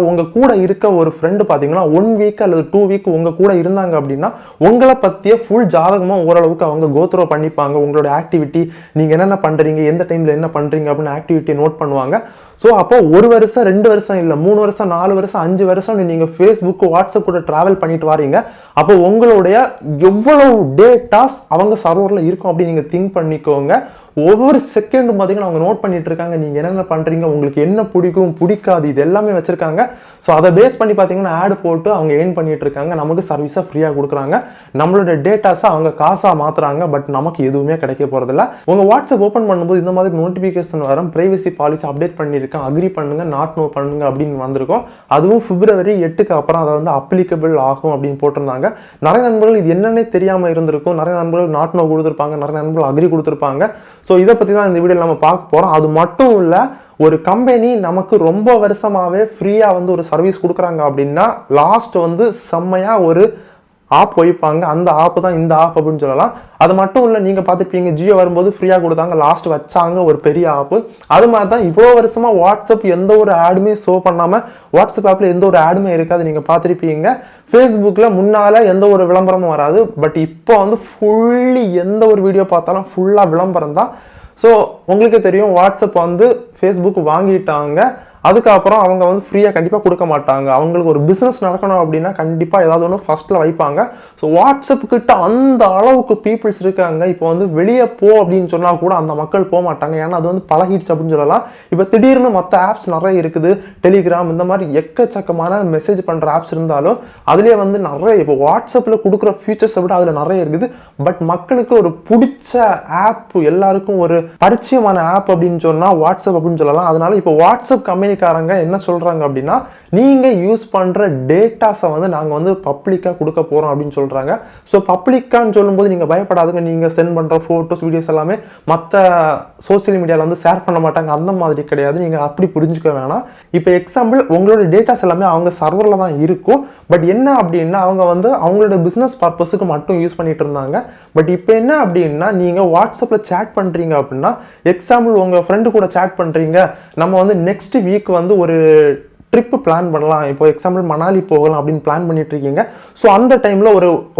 உங்க கூட இருக்க ஒரு ஃப்ரெண்டு பாத்தீங்கன்னா 1 வீக் அல்லது 2 வீக் உங்க கூட இருந்தாங்க அப்படின்னா உங்களை பத்திய ஃபுல் ஜாதகமா ஓரளவுக்கு அவங்க கோத்ரோ பண்ணிப்பாங்க. உங்களோட ஆக்டிவிட்டி, நீங்க என்னென்ன பண்றீங்க, எந்த டைம்ல என்ன பண்றீங்க அப்படின்னு ஆக்டிவிட்டி நோட் பண்ணுவாங்க. ஸோ அப்போ 1 வருஷம் 2 வருஷம் இல்லை 3 வருஷம் 4 வருஷம் 5 வருஷம் நீங்க ஃபேஸ்புக் வாட்ஸ்அப் கூட டிராவல் பண்ணிட்டு வாரீங்க. அப்போ உங்களுடைய எவ்வளவு டேட்டாஸ் அவங்க சர்வர்ல இருக்கும் அப்படின்னு நீங்க திங்க் பண்ணிக்கோங்க. ஒவ்வொரு செகண்டும் பார்த்தீங்கன்னா அவங்க நோட் பண்ணிட்டு இருக்காங்க. நீங்க என்னென்ன பண்றீங்க, உங்களுக்கு என்ன பிடிக்கும் பிடிக்காது, இது எல்லாமே வச்சிருக்காங்க. ஸோ அதை பேஸ் பண்ணி பார்த்தீங்கன்னா ஆட் போட்டு அவங்க ஏர்ன் பண்ணிட்டு இருக்காங்க. நமக்கு சர்வீஸாக ஃப்ரீயாக கொடுக்குறாங்க. நம்மளோட டேட்டாஸை அவங்க காசாக மாத்துறாங்க. பட் நமக்கு எதுவுமே கிடைக்க போறதில்ல. உங்க வாட்ஸ்அப் ஓப்பன் பண்ணும்போது இந்த மாதிரி நோட்டிஃபிகேஷன் வரும். பிரைவசி பாலிசி அப்டேட் பண்ணியிருக்கேன், அக்ரி பண்ணுங்க, நாட் நோ பண்ணுங்க அப்படின்னு வந்திருக்கும். அதுவும் பிப்ரவரி 8க்கு அப்புறம் அதை வந்து அப்ளிகபிள் ஆகும் அப்படின்னு போட்டிருந்தாங்க. நிறைய நண்பர்கள் இது என்னன்னே தெரியாம இருந்திருக்கும். நிறைய நண்பர்கள் நாட் நோ கொடுத்துருப்பாங்க, நிறைய நண்பர்கள் அக்ரி கொடுத்துருப்பாங்க. ஸோ இதை பற்றி தான் இந்த வீடியோவில் நம்ம பார்க்க போகிறோம். அது மட்டும் இல்லை, ஒரு கம்பெனி நமக்கு ரொம்ப வருஷமாகவே ஃப்ரீயாக வந்து ஒரு சர்வீஸ் கொடுக்குறாங்க அப்படின்னா லாஸ்ட் வந்து செம்மையாக ஒரு ஆப் வைப்பாங்க. அந்த ஆப் தான் இந்த ஆப் அப்படின்னு சொல்லலாம். அது மட்டும் இல்லை, நீங்கள் பார்த்துருப்பீங்க ஜியோ வரும்போது ஃப்ரீயாக கொடுத்தாங்க, லாஸ்ட் வச்சாங்க ஒரு பெரிய ஆப்பு. அது மாதிரி தான் இவ்வளோ வருஷமாக வாட்ஸ்அப் எந்த ஒரு ஆடுமே ஷோ பண்ணாமல், வாட்ஸ்அப் ஆப்பில் எந்த ஒரு ஆடுமே இருக்காது. நீங்கள் பார்த்துருப்பீங்க ஃபேஸ்புக்கில் முன்னால் எந்த ஒரு விளம்பரமும் வராது. பட் இப்போ வந்து ஃபுல்லி எந்த ஒரு வீடியோ பார்த்தாலும் ஃபுல்லாக விளம்பரம் தான். ஸோ உங்களுக்கு தெரியும் வாட்ஸ்அப் வந்து ஃபேஸ்புக் வாங்கிட்டாங்க. அதுக்கப்புறம் அவங்க வந்து ஃப்ரீயாக கண்டிப்பாக கொடுக்க மாட்டாங்க. அவங்களுக்கு ஒரு பிஸ்னஸ் நடக்கணும் அப்படின்னா கண்டிப்பாக ஏதாவது ஒன்று ஃபர்ஸ்ட்டில் வைப்பாங்க. ஸோ வாட்ஸ்அப் கிட்ட அந்த அளவுக்கு பீப்புள்ஸ் இருக்காங்க. இப்போ வந்து வெளியே போ அப்படின்னு சொன்னால் கூட அந்த மக்கள் போக மாட்டாங்க. ஏன்னா அது வந்து பழகிடுச்சு அப்படின்னு சொல்லலாம். இப்போ திடீர்னு மற்ற ஆப்ஸ் நிறைய இருக்குது, டெலிகிராம் இந்த மாதிரி எக்கச்சக்கமான மெசேஜ் பண்ணுற ஆப்ஸ் இருந்தாலும் அதுலேயே வந்து நிறைய இப்போ வாட்ஸ்அப்பில் கொடுக்குற ஃபீச்சர்ஸை விட அதில் நிறைய இருக்குது. பட் மக்களுக்கு ஒரு பிடிச்ச ஆப், எல்லாருக்கும் ஒரு பரிச்சயமான ஆப் அப்படின்னு சொன்னால் வாட்ஸ்அப் அப்படின்னு சொல்லலாம். அதனால இப்போ வாட்ஸ்அப் கம்பெனிக்காரங்க என்ன சொல்றாங்க அப்படின்னா, நீங்க யூஸ் பண்ற டேட்டாஸை வந்து நாங்க வந்து பப்ளிக்கா கொடுக்க போறோம் அப்படின்னு சொல்றாங்க. ஸோ பப்ளிக்கான்னு சொல்லும்போது நீங்க பயப்படாதுங்க. நீங்க சென்ட் பண்ற போட்டோஸ், வீடியோஸ் எல்லாமே மற்ற சோசியல் மீடியாவில் வந்து ஷேர் பண்ண மாட்டாங்க, அந்த மாதிரி கிடையாது. நீங்க அப்படி புரிஞ்சுக்க வேணாம். இப்போ எக்ஸாம்பிள், உங்களோட டேட்டாஸ் எல்லாமே அவங்க சர்வர்ல தான் இருக்கும். பட் என்ன அப்படின்னா அவங்க வந்து அவங்களோட பிசினஸ் பர்பஸுக்கு மட்டும் யூஸ் பண்ணிட்டு இருந்தாங்க. பட் இப்போ என்ன அப்படின்னா, நீங்க வாட்ஸ்அப்ல சேட் பண்றீங்க அப்படின்னா, எக்ஸாம்பிள் உங்க ஃப்ரெண்டு கூட சேட் பண்றீங்க, நம்ம வந்து நெக்ஸ்ட் வீக் வந்து ஒரு ட்ரிப்பு பிளான் பண்ணலாம், இப்போ எக்ஸாம்பிள் மணாலி போகலாம் அப்படின்னு பிளான் பண்ணிட்டு இருக்கீங்க. ஸோ அந்த டைம்ல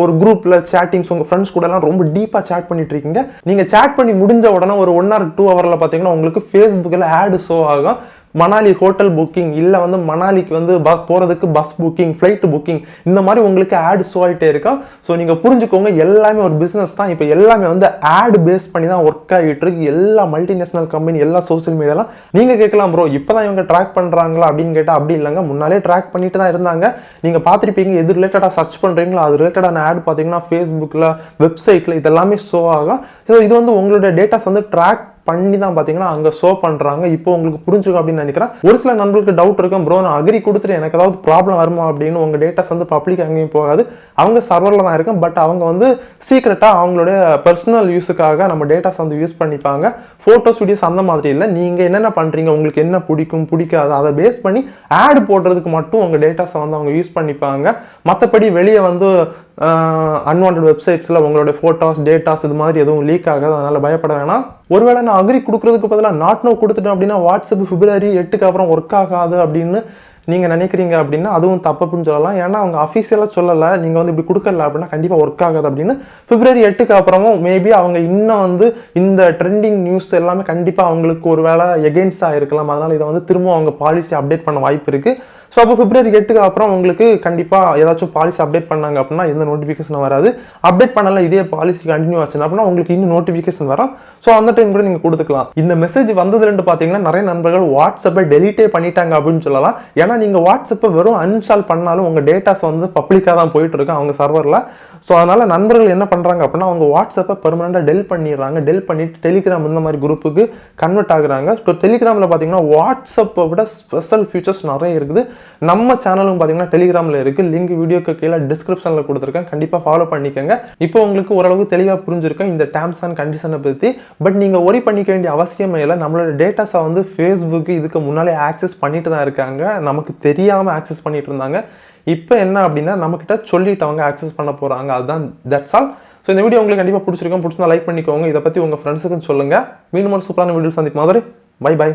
ஒரு குரூப்ல சேட்டிங்ஸ் உங்க ஃப்ரெண்ட்ஸ் கூட எல்லாம் ரொம்ப டீப்பா சேட் பண்ணிட்டு இருக்கீங்க. நீங்க சேட் பண்ணி முடிஞ்ச உடனே ஒரு 1 or 2 ஹவர்ல பாத்தீங்கன்னா உங்களுக்கு ஃபேஸ்புக்கில் ஆட் ஷோ ஆகும். மணாலி ஹோட்டல் புக்கிங், இல்லை வந்து மணாலிக்கு வந்து போகிறதுக்கு பஸ் புக்கிங், ஃப்ளைட் புக்கிங், இந்த மாதிரி உங்களுக்கு ஆட் ஷோ ஆகிட்டே இருக்கும். ஸோ நீங்கள் புரிஞ்சுக்கோங்க, எல்லாமே ஒரு பிஸ்னஸ் தான். இப்போ எல்லாமே வந்து ஆட் பேஸ் பண்ணி தான் ஒர்க் ஆகிட்டு இருக்கு. எல்லா மல்டிநேஷனல் கம்பெனி, எல்லா சோசியல் மீடியாலாம். நீங்கள் கேட்கலாம் ப்ரோ இப்போ தான் இவங்க ட்ராக் பண்ணுறாங்களா அப்படின்னு கேட்டால் அப்படி இல்லைங்க, முன்னாலே ட்ராக் பண்ணிட்டு தான் இருந்தாங்க. நீங்கள் பார்த்துருப்பீங்க, எது ரிலேட்டடாக சர்ச் பண்ணுறீங்களோ அது ரிலேட்டடான ஆட் பார்த்தீங்கன்னா ஃபேஸ்புக்கில், வெப்சைட்டில் இதெல்லாமே ஷோ ஆகும். ஸோ இது வந்து உங்களுடைய டேட்டாஸ் வந்து ட்ராக் பண்ணி தான் பார்த்தீங்கன்னா அங்கே ஷோ பண்ணுறாங்க. இப்போ உங்களுக்கு புரிஞ்சுக்கும் அப்படின்னு நினைக்கிறேன். ஒரு சில நண்பர்களுக்கு டவுட் இருக்கும், ப்ரோ நான் அக்ரி கொடுத்துட்டு எனக்கு ஏதாவது ப்ராப்ளம் வருமா அப்படின்னு. உங்கள் டேட்டாஸ் வந்து பப்ளிக் அங்கேயும் போகாது, அவங்க சர்வரில் தான் இருக்கும். பட் அவங்க வந்து சீக்ரெட்டாக அவங்களுடைய பர்சனல் யூஸுக்காக நம்ம டேட்டாஸ் வந்து யூஸ் பண்ணிப்பாங்க. ஃபோட்டோஸ், வீடியோஸ் அந்த மாதிரி இல்லை. நீங்கள் என்னென்ன பண்ணுறீங்க, உங்களுக்கு என்ன பிடிக்கும் பிடிக்காது, அதை பேஸ் பண்ணி ஆட் போடுறதுக்கு மட்டும் உங்கள் டேட்டாஸை வந்து அவங்க யூஸ் பண்ணிப்பாங்க. மற்றபடி வெளியே வந்து அன்வான்ட் வெப்சைட்ஸில் உங்களுடைய ஃபோட்டோஸ், டேட்டாஸ் இது மாதிரி எதுவும் லீக் ஆகாது. அதனால் பயப்பட வேணாம். ஒருவேளை நான் அக்ரி கொடுக்குறதுக்கு பதிலாக நாட் நோ கொடுத்துட்டேன் அப்படின்னா வாட்ஸ்அப் பிப்ரவரி 8க்கு அப்புறம் ஒர்க் ஆகாது அப்படின்னு நீங்கள் நினைக்கிறீங்க அப்படின்னா அதுவும் தப்புன்னு சொல்லலாம். ஏன்னா அவங்க அஃபீஷியலாக சொல்லலை, நீங்கள் வந்து இப்படி கொடுக்கல அப்படின்னா கண்டிப்பாக ஒர்க் ஆகாது அப்படின்னு. பிப்ரவரி 8க்கு அப்புறமும் மேபி அவங்க இன்னும் வந்து இந்த ட்ரெண்டிங் நியூஸ் எல்லாமே கண்டிப்பாக அவங்களுக்கு ஒரு வேளை எகெயின்ஸ்டாக இருக்கலாம். அதனால் இதை வந்து திரும்ப அவங்க பாலிசி அப்டேட் பண்ண வாய்ப்பு இருக்குது. ஸோ அப்போ பிப்ரவரி 8க்கு அப்புறம் உங்களுக்கு கண்டிப்பாக ஏதாச்சும் பாலிசி அப்டேட் பண்ணாங்க அப்படின்னா எந்த நோட்டிஃபிகேஷன் வராது. அப்டேட் பண்ணல இதே பாலிசி கண்டினியூ ஆச்சுன்னா அப்படின்னா உங்களுக்கு இன்னும் நோட்டிஃபிகேஷன் வரும். ஸோ அந்த டைம் கூட நீங்கள் கொடுத்துக்கலாம். இந்த மெசேஜ் வந்ததுலேருந்து பார்த்தீங்கன்னா நிறைய நண்பர்கள் வாட்ஸ்அப்பை டெலிட்டே பண்ணிட்டாங்க அப்படின்னு சொல்லலாம். ஏன்னா நீங்கள் வாட்ஸ்அப்பை வெறும் அன்இன்ஸ்டால் பண்ணாலும் உங்கள் டேட்டாஸ் வந்து பப்ளிக்காக தான் போயிட்டு இருக்கு அவங்க சர்வரில். ஸோ அதனால் நண்பர்கள் என்ன பண்ணுறாங்க அப்படின்னா அவங்க வாட்ஸ்அப்பை பெர்மனெண்ட்டாக டெல் பண்ணிடுறாங்க. டெல் பண்ணிட்டு டெலிகிராம் இந்த மாதிரி குரூப்புக்கு கன்வெர்ட் ஆகுறாங்க. ஸோ டெலிகிராமில் பார்த்தீங்கன்னா வாட்ஸ்அப்பை விட ஸ்பெஷல் ஃபீச்சர்ஸ் நிறைய இருக்குது. நம்ம சேனலும் பார்த்தீங்கன்னா டெலிகிராமில் இருக்குது. லிங்க் வீடியோக்கு கீழே டிஸ்கிரிப்ஷனில் கொடுத்துருக்கேன், கண்டிப்பாக ஃபாலோ பண்ணிக்கோங்க. இப்போ உங்களுக்கு ஓரளவுக்கு தெளிவாக புரிஞ்சிருக்கேன் இந்த டேர்ம்ஸ் அண்ட் கண்டிஷனை பற்றி. பட் நீங்கள் ஒரி பண்ணிக்க வேண்டிய அவசியமே இல்லை. நம்மளோட டேட்டாஸை வந்து ஃபேஸ்புக்கு இதுக்கு முன்னாலே ஆக்சஸ் பண்ணிட்டு தான் இருக்காங்க. நமக்கு தெரியாமல் ஆக்சஸ் பண்ணிட்டு இருந்தாங்க. இப்போ என்ன அப்படின்னா நம்மக்கிட்ட சொல்லிட்டு அவங்க ஆக்சஸ் பண்ண போகிறாங்க. அதுதான் தட்ஸ் ஆல். ஸோ இந்த வீடியோ உங்களுக்கு கண்டிப்பாக பிடிச்சிருக்கோம். பிடிச்சிருந்தா லைக் பண்ணிக்கோங்க. இதை பற்றி உங்கள் ஃப்ரெண்ட்ஸுக்கும் சொல்லுங்கள். மீண்டும் ஒரு சூப்பரான வீடியோ சந்திக்கும் மாதிரி பை பை.